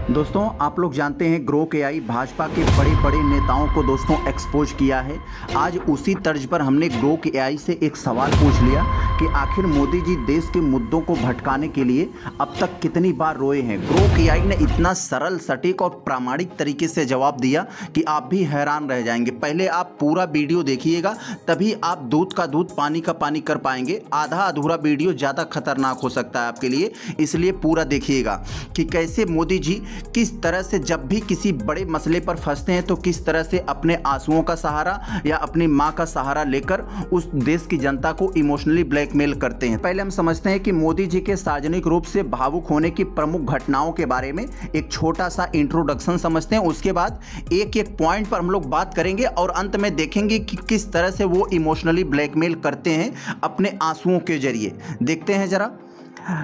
दोस्तों आप लोग जानते हैं ग्रोक एआई भाजपा के बड़े बड़े नेताओं को दोस्तों एक्सपोज किया है। आज उसी तर्ज पर हमने ग्रोक एआई से एक सवाल पूछ लिया कि आखिर मोदी जी देश के मुद्दों को भटकाने के लिए अब तक कितनी बार रोए हैं। ग्रोक एआई ने इतना सरल, सटीक और प्रामाणिक तरीके से जवाब दिया कि आप भी हैरान रह जाएंगे। पहले आप पूरा वीडियो देखिएगा, तभी आप दूध का दूध पानी का पानी कर पाएंगे। आधा अधूरा वीडियो ज़्यादा खतरनाक हो सकता है आपके लिए, इसलिए पूरा देखिएगा कि कैसे मोदी जी किस तरह से जब भी किसी बड़े मसले पर फंसते हैं तो किस तरह से अपने आंसुओं का सहारा या अपनी मां का सहारा लेकर उस देश की जनता को इमोशनली ब्लैकमेल करते हैं। पहले हम समझते हैं कि मोदी जी के सार्वजनिक रूप से भावुक होने की प्रमुख घटनाओं के बारे में एक छोटा सा इंट्रोडक्शन समझते हैं। उसके बाद एक एक पॉइंट पर हम लोग बात करेंगे और अंत में देखेंगे कि किस तरह से वो इमोशनली ब्लैकमेल करते हैं अपने आंसुओं के जरिए। देखते हैं जरा।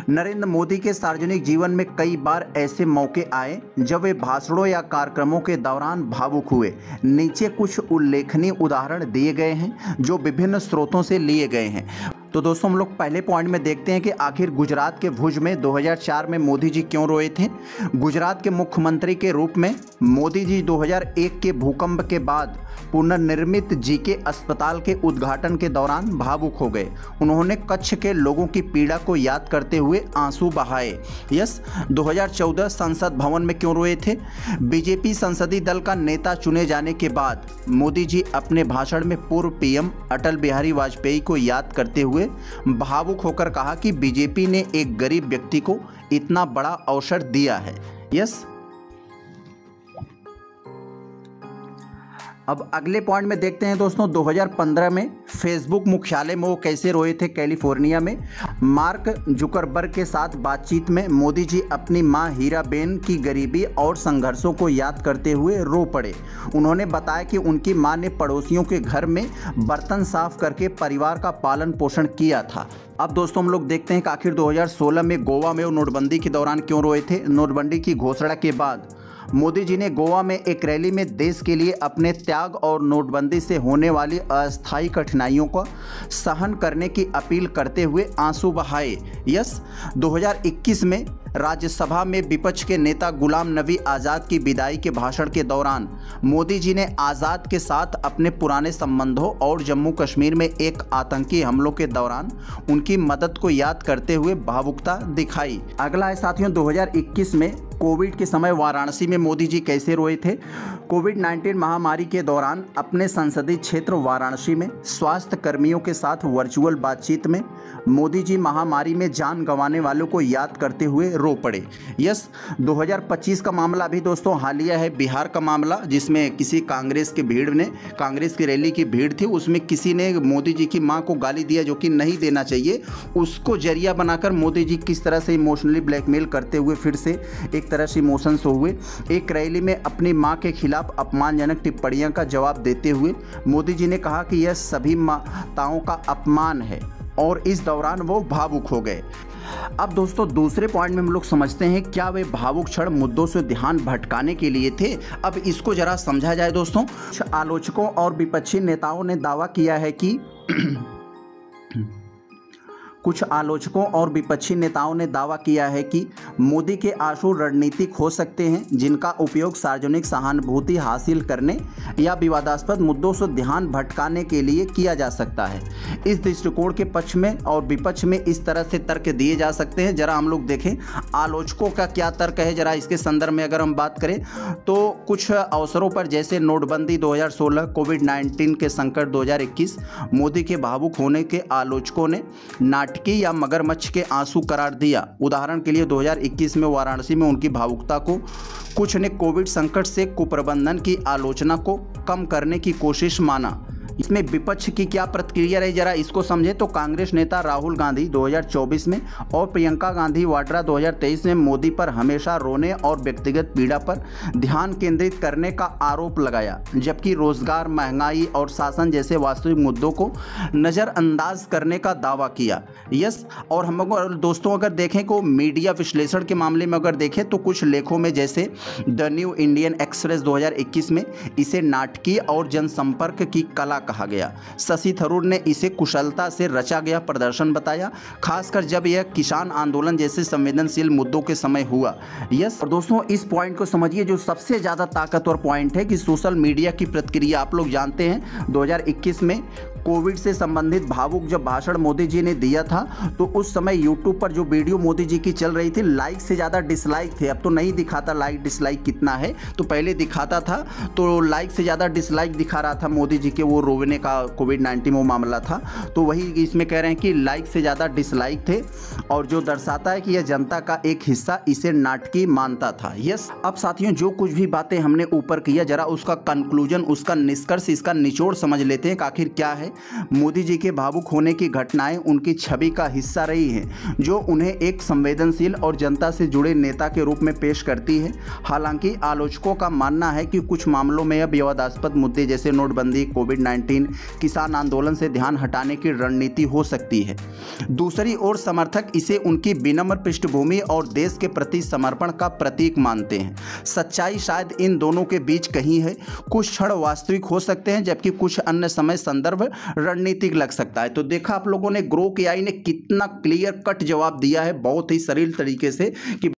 नरेंद्र मोदी के सार्वजनिक जीवन में कई बार ऐसे मौके आए जब वे भाषणों या कार्यक्रमों के दौरान भावुक हुए। नीचे कुछ उल्लेखनीय उदाहरण दिए गए हैं जो विभिन्न स्रोतों से लिए गए हैं। तो दोस्तों हम लोग पहले पॉइंट में देखते हैं कि आखिर गुजरात के भुज में 2004 में मोदी जी क्यों रोए थे। गुजरात के मुख्यमंत्री के रूप में मोदी जी 2001 के भूकंप के बाद पुनर्निर्मित जीके अस्पताल के उद्घाटन के दौरान भावुक हो गए। उन्होंने कच्छ के लोगों की पीड़ा को याद करते हुए आंसू बहाए। 2014 संसद भवन में क्यों रोए थे। बीजेपी संसदीय दल का नेता चुने जाने के बाद मोदी जी अपने भाषण में पूर्व पीएम अटल बिहारी वाजपेयी को याद करते हुए भावुक होकर कहा कि बीजेपी ने एक गरीब व्यक्ति को इतना बड़ा अवसर दिया है। अब अगले पॉइंट में देखते हैं दोस्तों। 2015 में फेसबुक मुख्यालय में वो कैसे रोए थे कैलिफोर्निया में। मार्क जुकरबर्ग के साथ बातचीत में मोदी जी अपनी मां हीराबेन की गरीबी और संघर्षों को याद करते हुए रो पड़े। उन्होंने बताया कि उनकी मां ने पड़ोसियों के घर में बर्तन साफ करके परिवार का पालन पोषण किया था। अब दोस्तों हम लोग देखते हैं कि आखिर 2016 में गोवा में वो नोटबंदी के दौरान क्यों रोए थे। नोटबंदी की घोषणा के बाद मोदी जी ने गोवा में एक रैली में देश के लिए अपने त्याग और नोटबंदी से होने वाली अस्थायी कठिनाइयों को सहन करने की अपील करते हुए आंसू बहाए। 2021 में राज्यसभा में विपक्ष के नेता गुलाम नबी आज़ाद की विदाई के भाषण के दौरान मोदी जी ने आज़ाद के साथ अपने पुराने संबंधों और जम्मू कश्मीर में एक आतंकी हमलों के दौरान उनकी मदद को याद करते हुए भावुकता दिखाई। अगला है साथियों 2021 में कोविड के समय वाराणसी में मोदी जी कैसे रोए थे। कोविड-19 महामारी के दौरान अपने संसदीय क्षेत्र वाराणसी में स्वास्थ्य कर्मियों के साथ वर्चुअल बातचीत में मोदी जी महामारी में जान गंवाने वालों को याद करते हुए रो पड़े। 2025 का मामला भी दोस्तों हालिया है, बिहार का मामला, जिसमें किसी कांग्रेस की रैली की भीड़ थी। उसमें किसी ने मोदी जी की मां को गाली दिया जो कि नहीं देना चाहिए। उसको जरिया बनाकर मोदी जी किस तरह से इमोशनली ब्लैकमेल करते हुए फिर से एक तरह से इमोशंस हुए। एक रैली में अपनी मां के खिलाफ अपमानजनक टिप्पणियों का जवाब देते हुए मोदी जी ने कहा कि यह सभी माताओं का अपमान है और इस दौरान वो भावुक हो गए। अब दोस्तों दूसरे पॉइंट में हम लोग समझते हैं क्या वे भावुक क्षण मुद्दों से ध्यान भटकाने के लिए थे। अब इसको जरा समझा जाए दोस्तों। आलोचकों और विपक्षी नेताओं ने दावा किया है कि कुछ आलोचकों और विपक्षी नेताओं ने दावा किया है कि मोदी के आंसू रणनीतिक हो सकते हैं, जिनका उपयोग सार्वजनिक सहानुभूति हासिल करने या विवादास्पद मुद्दों से ध्यान भटकाने के लिए किया जा सकता है। इस दृष्टिकोण के पक्ष में और विपक्ष में इस तरह से तर्क दिए जा सकते हैं। जरा हम लोग देखें आलोचकों का क्या तर्क है। जरा इसके संदर्भ में अगर हम बात करें तो कुछ अवसरों पर जैसे नोटबंदी 2016, कोविड-19 के संकट 2021, मोदी के भावुक होने के आलोचकों ने नाटकीय या मगरमच्छ के आंसू करार दिया। उदाहरण के लिए 2021 में वाराणसी में उनकी भावुकता को कुछ ने कोविड संकट से कुप्रबंधन की आलोचना को कम करने की कोशिश माना। इसमें विपक्ष की क्या प्रतिक्रिया रही, जरा इसको समझे तो कांग्रेस नेता राहुल गांधी 2024 में और प्रियंका गांधी वाड्रा 2023 में मोदी पर हमेशा रोने और व्यक्तिगत पीड़ा पर ध्यान केंद्रित करने का आरोप लगाया, जबकि रोजगार, महंगाई और शासन जैसे वास्तविक मुद्दों को नज़रअंदाज करने का दावा किया। और हम दोस्तों अगर देखें को मीडिया विश्लेषण के मामले में अगर देखें तो कुछ लेखों में जैसे द न्यू इंडियन एक्सप्रेस 2021 में इसे नाटकीय और जनसंपर्क की कला कहा गया। शशि थरूर ने इसे कुशलता से रचा गया प्रदर्शन बताया, खासकर जब यह किसान आंदोलन जैसे संवेदनशील मुद्दों के समय हुआ। यस और दोस्तों, इस पॉइंट को समझिए जो सबसे ज़्यादा ताकतवर पॉइंट है कि सोशल मीडिया की प्रतिक्रिया। आप लोग जानते हैं 2021 में कोविड से संबंधित भावुक जब भाषण मोदी जी ने दिया था तो उस समय यूट्यूब पर जो वीडियो मोदी जी की चल रही थी, लाइक से ज़्यादा डिसलाइक थे। अब तो नहीं दिखाता लाइक डिसलाइक कितना है, तो पहले दिखाता था, तो लाइक से ज़्यादा डिसलाइक दिखा रहा था मोदी जी के वो रोने का कोविड-19 वो मामला था। तो वही इसमें कह रहे हैं कि लाइक से ज़्यादा डिसलाइक थे, और जो दर्शाता है कि यह जनता का एक हिस्सा इसे नाटकीय मानता था। यस, अब साथियों, जो कुछ भी बातें हमने ऊपर किया, जरा उसका कंक्लूजन, उसका निष्कर्ष, इसका निचोड़ समझ लेते हैं कि आखिर क्या है। मोदी जी के भावुक होने की घटनाएं उनकी छवि का हिस्सा रही हैं, जो उन्हें एक संवेदनशील और जनता से जुड़े नेता के रूप में पेश करती है। हालांकि आलोचकों का मानना है कि कुछ मामलों में यह विवादास्पद मुद्दे जैसे नोटबंदी, कोविड-19, किसान आंदोलन से ध्यान हटाने की रणनीति हो सकती है। दूसरी ओर समर्थक इसे उनकी विनम्र पृष्ठभूमि और देश के प्रति समर्पण का प्रतीक मानते हैं। सच्चाई शायद इन दोनों के बीच कहीं है। कुछ क्षण वास्तविक हो सकते हैं, जबकि कुछ अन्य समय संदर्भ रणनीतिक लग सकता है। तो देखा आप लोगों ने, ग्रोक एआई ने कितना क्लियर कट जवाब दिया है, बहुत ही सरल तरीके से कि